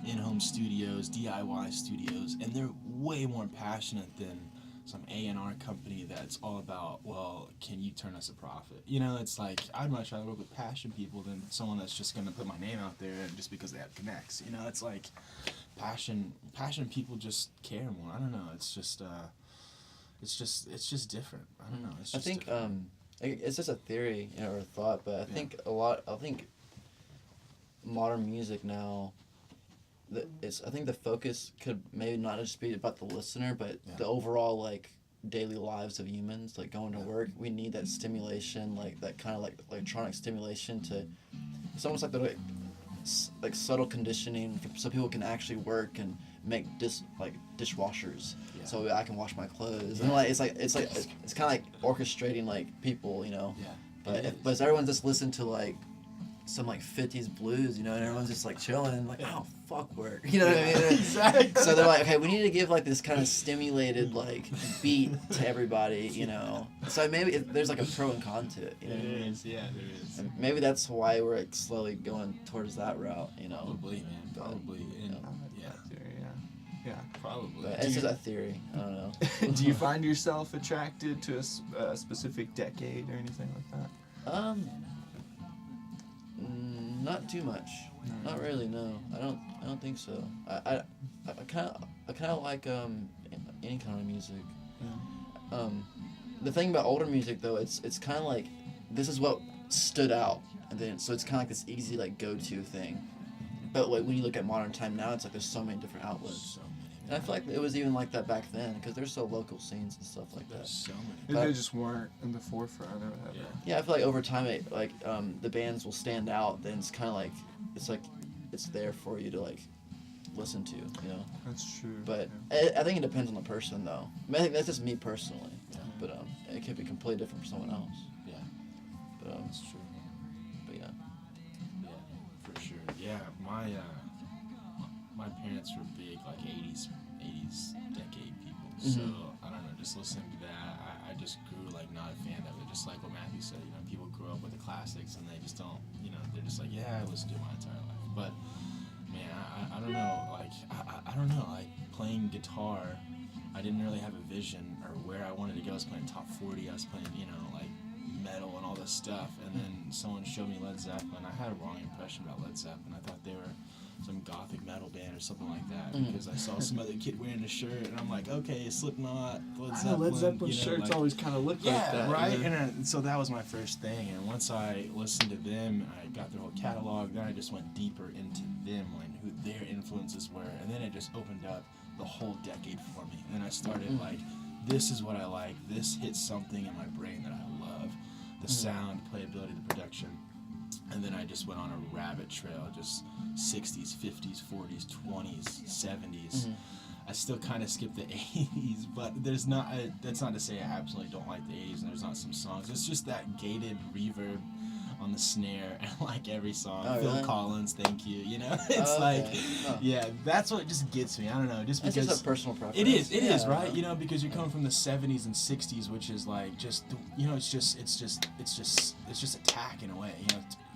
in-home studios, DIY studios, and they're way more passionate than some A&R company that's all about, well, can you turn us a profit? You know, it's like, I'd much rather work with passion people than someone that's just going to put my name out there just because they have connects. You know, it's like passion people just care more. I don't know. It's just different. I don't know. It's I just think different. it's just a theory, or a thought, but I think I think modern music now, I think the focus could maybe not just be about the listener, but the overall like daily lives of humans, like going to work. We need that stimulation, like that kind of like electronic stimulation to. It's almost like the like subtle conditioning so people can actually work and make dishwashers, so I can wash my clothes. And like it's kind of like orchestrating like people, you know. Yeah. But if everyone's just listening to like some like 50s blues, you know, and everyone's just like chilling, like, oh, fuck work, you know what I mean? Exactly. So they're like, okay, we need to give like this kind of stimulated like beat to everybody, you know. So maybe there's like a pro and con to it, you know. There is. And maybe that's why we're like slowly going towards that route, you know. Probably, man. Probably. And, Yeah. probably. But it's just a theory. I don't know. Do you find yourself attracted to a specific decade or anything like that? Not too much. No. Not really. No, I don't think so. I kind of like any kind of music. Yeah. The thing about older music though, it's kind of like this is what stood out, and then so it's kind of like this easy like go-to thing. But like when you look at modern time now, it's like there's so many different outlets. So many. And I feel like it was even like that back then because there's so local scenes and stuff like that. There's so many. But- They just weren't in the forefront or whatever. Yeah. Yeah, I feel like over time, the bands will stand out. Then it's kind of like it's there for you to like listen to, you know. That's true. But yeah. I think it depends on the person, though. I mean, I think that's just me personally. Yeah. But it could be completely different for someone else. Yeah. But That's true. but yeah. Yeah, for sure. Yeah, my parents were big like 80s decade people. So I don't know, just listening to that, I just grew like not a fan of it. Just like what Matthew said, you know, people grow up with the classics and they just don't, you know, they're just like, yeah, I listened to it my entire life. But man, I don't know, like I don't know, like playing guitar, I didn't really have a vision or where I wanted to go. I was playing top 40, I was playing, you know, like metal and all this stuff, and then someone showed me Led Zeppelin. I had a wrong impression about Led Zeppelin. I thought they were some gothic metal band or something like that because I saw some other kid wearing a shirt and I'm like, okay, Slipknot, Led Zeppelin. Led Zeppelin you know, shirts like, always kind of look like that. right. you know? And so that was my first thing. And once I listened to them, I got their whole catalog. Then I just went deeper into them and who their influences were, and then it just opened up the whole decade for me. And then I started like, this is what I like. This hits something in my brain that I love. The sound, playability, the production. And then I just went on a rabbit trail, just 60s, 50s, 40s, 20s, 70s. I still kind of skip the 80s, but there's not, that's not to say I absolutely don't like the 80s and there's not some songs. It's just that gated reverb on the snare and like every song. Oh, Phil really? Collins, thank you, you know? It's Oh, like, okay. Oh. yeah, that's what just gets me. I don't know, just It's because. just a personal preference. It is, Yeah. right? You know, because you're coming from the 70s and 60s, which is like just, you know, it's just attack in a way,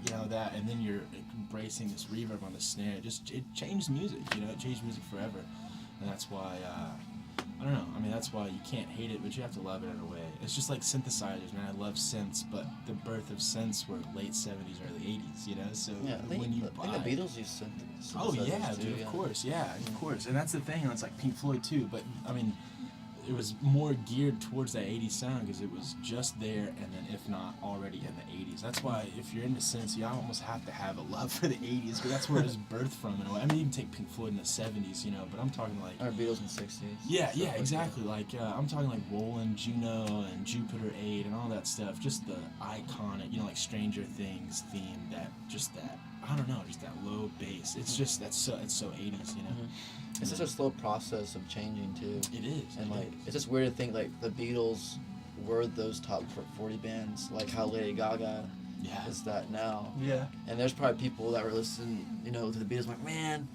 you know that, and then you're embracing this reverb on the snare. It changed music, you know, it changed music forever, and that's why, I don't know, I mean, that's why you can't hate it, but you have to love it in a way. It's just like synthesizers, man, I love synths, but the birth of synths were late 70s, early 80s, you know, so Yeah, I think, when you I think the Beatles used synthesizers. Oh yeah, too, dude, yeah. of course, and that's the thing. It's like Pink Floyd too, but I mean, it was more geared towards that 80s sound because it was just there, and then if not already in the 80s. That's why if you're into synths, you almost have to have a love for the 80s because that's where it was birthed from in a way. I mean, you can take Pink Floyd in the 70s, you know, but I'm talking like. Or Beatles in the 60s. Yeah, stuff like exactly. Like I'm talking like Roland, Juno, and Jupiter 8 and all that stuff. Just the iconic, you know, like Stranger Things theme. I don't know, just that low bass. It's just it's so 80s, you know. It's such a slow process of changing too. It is. And it like, is. it's just weird to think like the Beatles were those top 40 bands, like how Lady Gaga Yeah. is that now. Yeah. And there's probably people that were listening, you know, to the Beatles like, man,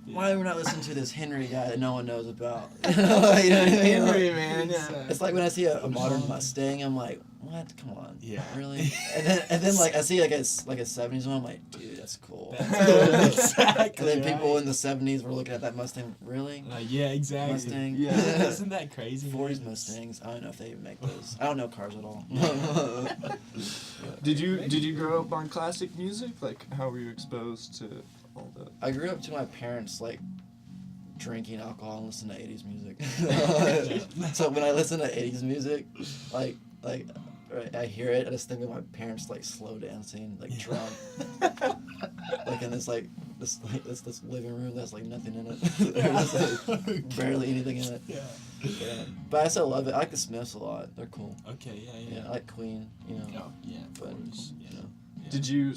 why are we not listening to this Henry guy that no one knows about? You know what I mean? Henry, man. Yeah. It's like when I see a modern Mustang, I'm like, what? Come on. Yeah. Really? And then like I see like a 70s one, I'm like, dude, that's cool. Exactly. And then people in the 70s were looking at that Mustang, really? Yeah, exactly. Mustang. Yeah. Isn't that crazy? 40s Mustangs. I don't know if they even make those. I don't know cars at all. Did you grow up on classic music? Like, how were you exposed to all the? I grew up to my parents like drinking alcohol and listening to 80s music. So when I listen to 80s music, like I hear it, I just think of my parents like slow dancing, like drunk, like in this living room that's like nothing in it. There's like barely anything in it. Yeah. But I still love it. I like the Smiths a lot. They're cool. Okay, yeah. Yeah, I like Queen. You know. Oh, yeah, of But, course. you know. Yeah. Did you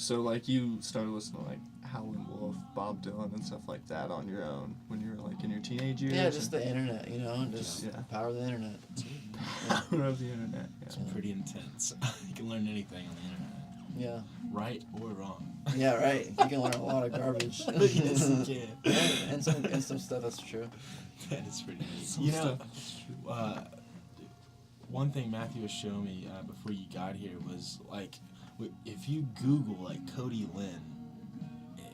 you started listening to like Howlin' Wolf, Bob Dylan, and stuff like that on your own when you were like in your teenage years? Yeah, just the internet. You know, just Yeah. power of the internet. Power of the internet. It's Yeah. pretty intense. You can learn anything on the internet, Yeah. right or wrong. Yeah, right. You can learn a lot of garbage. Yes, you can. and some stuff that's true. That is pretty neat. Some You know, stuff. one thing Matthew was showing me before you got here was like, if you Google like Cody Lynn,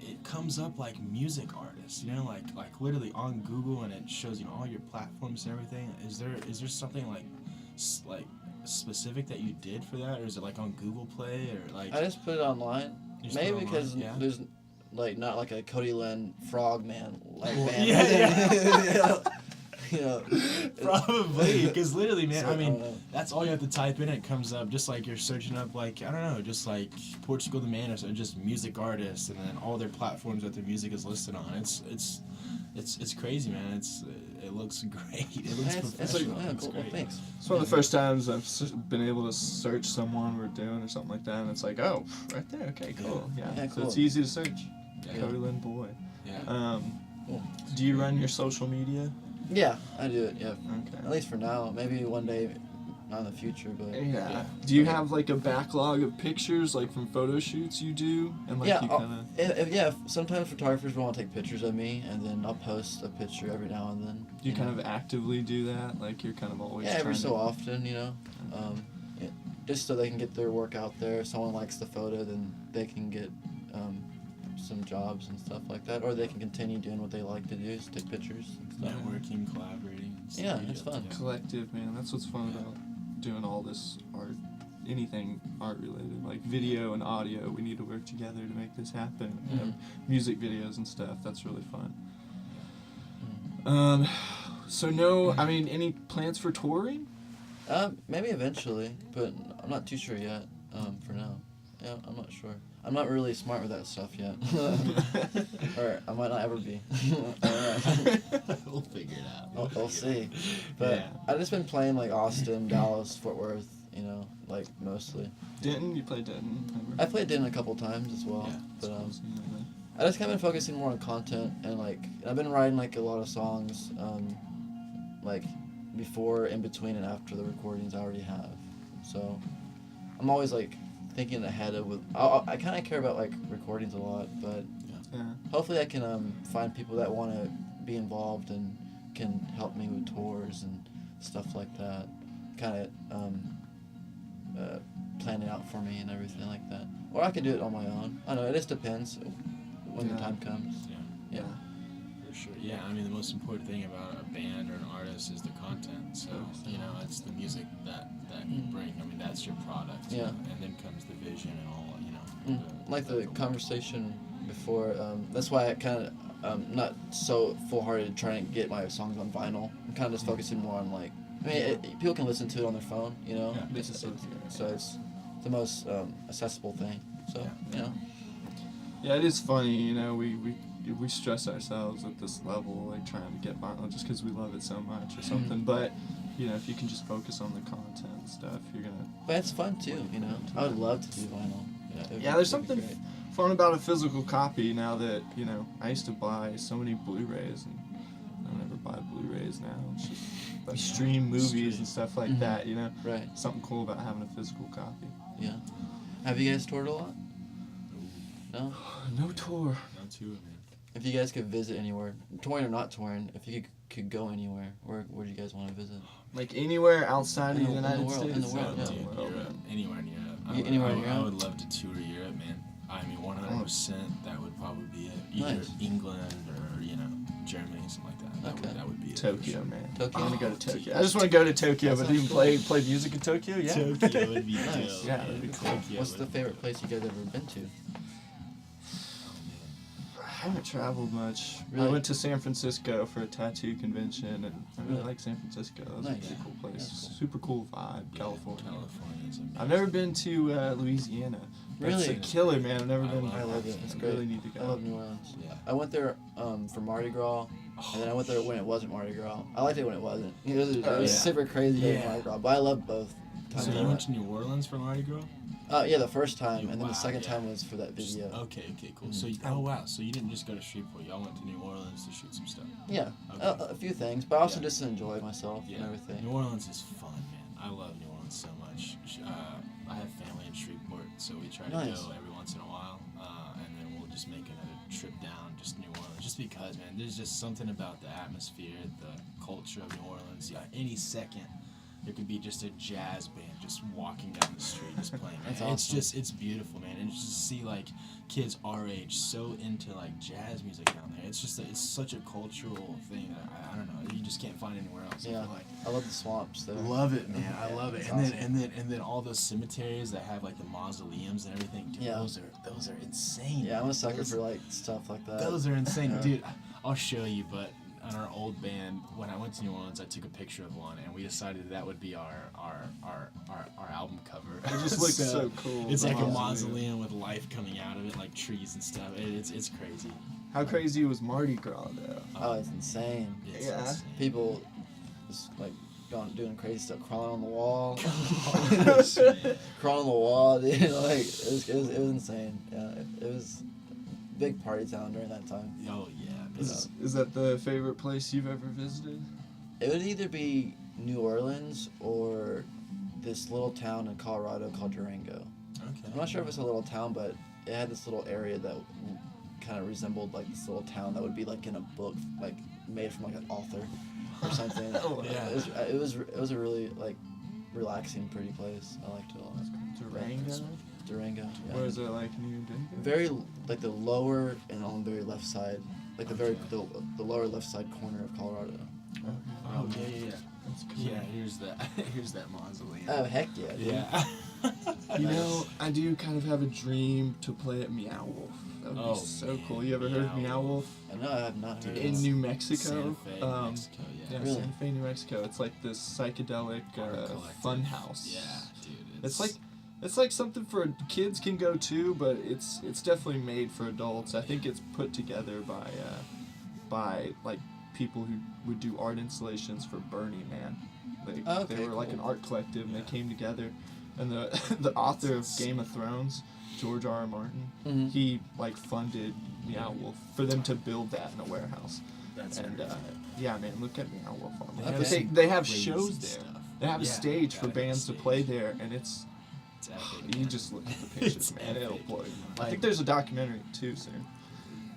it comes up like music artists. You know, like literally on Google, and it shows you all your platforms and everything. Is there something like specific that you did for that, or is it like on Google Play or like? I just put it online. You just put it Maybe because online? Yeah. there's like not like a Cody Lynn Frogman like Well, band. yeah. You know. Probably, because literally, man, So, I mean, don't know. that's all you have to type in. It comes up just like you're searching up, like, I don't know, just like Portugal the Man or something, just music artists, and then all their platforms that their music is listed on. It's crazy, man. It looks great. It looks It's professional. yeah, It's cool. great. Thanks. It's one of the first times I've been able to search someone we're doing or something like that, and it's like, oh, right there. Okay, cool. Yeah. Yeah, So cool. it's easy to search. Yeah. Cody Lynn Boyd. Yeah. Cool. Do you run your social media? Yeah, I do it. Yeah. Okay. At least for now. Maybe one day, not in the future, but Yeah. Do you have like a backlog of pictures, like from photo shoots you do, and like yeah, you kind of yeah. Sometimes photographers will want to take pictures of me, and then I'll post a picture every now and then. do you kind know. of actively do that? Like you're kind of always Yeah, every trying so to, often, you know. Yeah, just so they can get their work out there. If someone likes the photo, then they can get some jobs and stuff like that, or they can continue doing what they like to do, is take pictures and stuff. Networking, collaborating. and Yeah, stuff. it's fun. collective, man. That's what's fun Yeah. about doing all this art, anything art related, like video and audio. We need to work together to make this happen. You know, music videos and stuff. That's really fun. So no, I mean, any plans for touring? Maybe eventually, but I'm not too sure yet. For now, yeah, I'm not sure. I'm not really smart with that stuff yet, or I might not ever be. We'll figure it out. We'll see. But Yeah. I've just been playing like Austin, Dallas, Fort Worth, you know, like mostly. Denton, you played Denton. I played Denton a couple times as well, Yeah, but Schools and everything. I just kind of been focusing more on content and like I've been writing like a lot of songs, like before, in between, and after the recordings I already have. So I'm always like thinking ahead of. I kind of care about like recordings a lot, but Yeah. hopefully I can find people that want to be involved and can help me with tours and stuff like that. Kind of plan it out for me and everything like that. Or I could do it on my own. I don't know. It just depends when the Yeah. time comes. Yeah. Yeah. For sure. Yeah, I mean, the most important thing about a band or an artist is the content. So, you know, it's the music that you bring. I mean, that's your product. you Yeah. know, and then comes the vision and all, you know. Like the conversation before, that's why I kind of not so full-hearted trying to get my songs on vinyl. I'm kind of just focusing more on like, I mean, people can listen to it on their phone, you know. Yeah. So it's the most accessible thing. So you know. Yeah, it is funny, you know, we stress ourselves at this level, like trying to get vinyl just because we love it so much or something. But, you know, if you can just focus on the content and stuff, you're going to... But it's fun too, you know. I would love to do vinyl. Yeah, there's something fun about a physical copy now that, you know, I used to buy so many Blu-rays and I don't ever buy Blu-rays now. It's just like stream movies and stuff like that, you know. Right. Something cool about having a physical copy. Yeah. Have you guys toured a lot? No. No tour. Not too, man. If you guys could visit anywhere, touring or not touring, if you could go anywhere, where would you guys want to visit? Like anywhere outside of the In the United world, States? in the world, yeah. Dude, Europe, anywhere in Europe. Anywhere in I Europe? would love to tour Europe, man. I mean, 100%. That would probably be it. Either Nice. England or Germany, something like that. That would be it. Tokyo, man. Tokyo. I want to go to Oh, Tokyo. dude. I just want to go to Tokyo, That but even sounds play music in Tokyo. Yeah. Tokyo would be Nice. dope. Yeah, that'd be cool. Tokyo What's the would be favorite dope. place you guys ever been to? Oh, man. I haven't traveled much. Really? I went to San Francisco for a tattoo convention, and I really Really? like San Francisco. That was Nice. a pretty cool place. That's cool. Super cool vibe, Yeah, California. California's amazing. I've never been to Louisiana. That's Really? a killer, man. I've never I been. love I love it. It's I great. really need to go. I love New Orleans. Yeah. I went there for Mardi Gras, and then I went there when it wasn't Mardi Gras. I liked it when it wasn't. It was Yeah. super crazy during Yeah. Mardi Gras, but I loved both times. So I you went went. to New Orleans for Mardi Gras? Yeah, the first time, and then Wow, the second yeah. time was for that Just- video. okay, cool. Mhm. So, oh wow, so you didn't just go to Shreveport. Y'all went to New Orleans to shoot some stuff. Yeah, Okay. a few things, but also Yeah. just to enjoy myself Yeah. and everything. New Orleans is fun, man. I love New Orleans so much. I have family in Shreveport, so we try to Nice. go every once in a while, and then we'll just make another trip down, just New Orleans, just because, man. There's just something about the atmosphere, the culture of New Orleans. Yeah, any second, there could be just a jazz band just walking down the street, just playing. That's Man, awesome. it's beautiful, man. And just to see like kids our age so into like jazz music down there. It's just it's such a cultural thing that I don't know. You just can't find anywhere else. I Yeah. feel like. I love the swamps there. Love it, man. I Yeah, love it. it's And awesome. then all those cemeteries that have like the mausoleums and everything. Dude, Yeah. those are insane. Yeah, I'm a sucker Those- for like stuff like that. Those are insane, Yeah. dude. I'll show you, but on our old band, when I went to New Orleans, I took a picture of one, and we decided that would be our album cover. It just looks so cool. It's the like a mausoleum. mausoleum with life coming out of it, like trees and stuff. It's crazy. How crazy was Mardi Gras though? Oh, it's insane. It's Yeah. insane. People just like doing crazy stuff, crawling on the wall, Man. crawling on the wall, dude. Like it was insane. Yeah, it was big party town during that time. Oh yeah. Is that the favorite place you've ever visited? It would either be New Orleans or this little town in Colorado called Durango. Okay. I'm not sure if it's a little town, but it had this little area that kind of resembled like this little town that would be like in a book, like made from like an author or something. Oh, yeah. It was a really like relaxing, pretty place. I liked it a lot. Durango? Durango. Yeah. Where is it like New Durango? Very like the lower and on the very left side, like the lower left side corner of Colorado. Oh yeah. That's cool. Yeah, here's that mausoleum. Oh heck yeah, dude. Yeah. You know, I do kind of have a dream to play at Meow Wolf. That would Oh, be so man. cool. You ever heard of Meow Meow Wolf? I know I have not heard of In this. New Mexico. Santa Fe, Mexico, Yeah, Really? Santa Fe, New Mexico. It's like this psychedelic Art collective. fun house. Yeah, dude. It's like something for kids can go to, but it's definitely made for adults. I think it's put together by like people who would do art installations for Burning Man. They Okay, were like an cool. art collective, and Yeah. they came together. And the author of Game of Thrones, George R.R. Martin, Mhm. he like funded Meow Wolf for them to build that in a warehouse. That's And crazy. yeah, man, look at Meow Wolf on there. Okay. But some they have crazy shows there. stuff. They have a Yeah, stage for gotta have a bands to stage. play there, and it's epic, you man. just look at the pictures, It's man. It'll epic. blow you. I Like- think there's a documentary too soon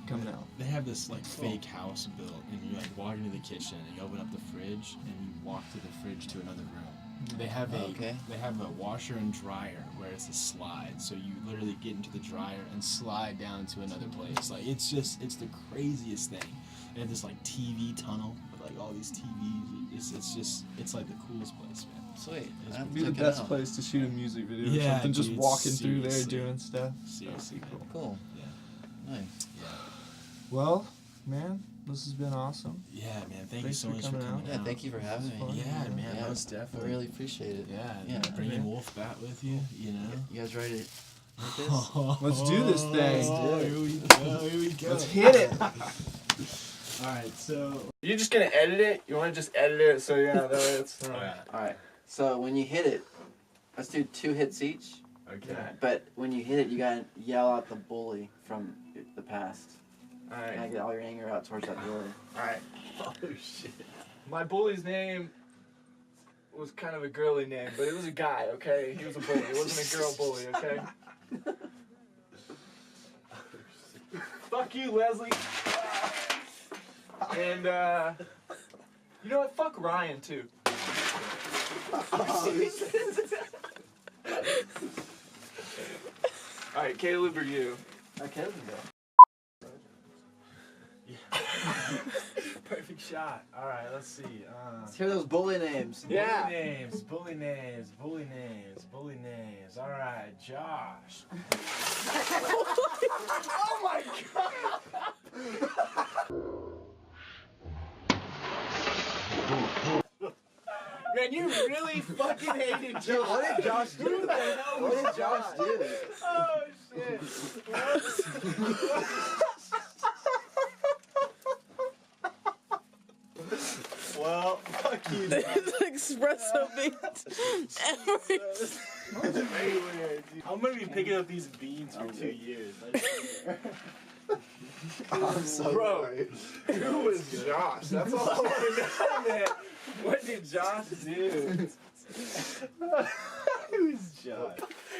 coming out. They have this like fake house built, and you like walk into the kitchen and you open up the fridge and you walk through the fridge to another room. They have a washer and dryer where it's a slide, so you literally get into the dryer and slide down to another place. Like it's the craziest thing. They have this like TV tunnel with like all these TVs. It's like the coolest place, man. Sweet. It's I have to It'd be the check it best out. place to shoot a music video or Yeah, something. Just dude, walking through there seriously. doing stuff. Seriously, That'd be man. Cool. Yeah. Nice. Yeah. Well, man, this has been awesome. Yeah, man. Thank you Thanks so for much for coming coming out. Yeah, out. thank you for having me. fun. Yeah, man. Yeah, Most I definitely. really appreciate it. Yeah, Yeah. bringing Wolf back with you, you know. You guys ready to hit this? Let's do this thing. Oh, here we go. Here we go. Let's hit it. All right, so. You're just gonna edit it? You want to just edit it so yeah, that way it's. Alright. So when you hit it, let's do 2 hits each. Okay. But when you hit it, you gotta yell out the bully from the past. You gotta Alright. get all your anger out towards that bully. Alright. Oh shit. My bully's name was kind of a girly name, but it was a guy, okay? He was a bully. It wasn't a girl bully, okay? Fuck you, Leslie. And you know what? Fuck Ryan too. All right, Caleb or you? Okay, let's go. Perfect shot. All right, let's see. Let's hear those bully names. Yeah. Bully names. All right, Josh. Oh my god! Man, you really fucking hated Josh. Dude, what did Josh do? Who the hell What was did Josh do? Oh shit. Well, fuck you. This espresso beans. That's very weird, dude. I'm gonna be picking up these beans for 2 years. I'm so Bro, sorry. who was Josh? That's all I want to know, man. What did Josh do? Who's Josh?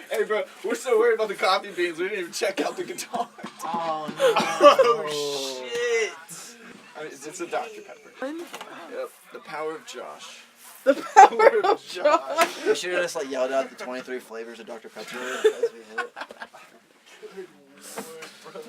Hey, bro, we're so worried about the coffee beans, we didn't even check out the guitar. Oh Oh, shit. I mean, it's a Dr. Pepper. Yep, the power of Josh. The power of Josh. We should have just like yelled out the 23 flavors of Dr. Pepper as we hit. Good lord, bro.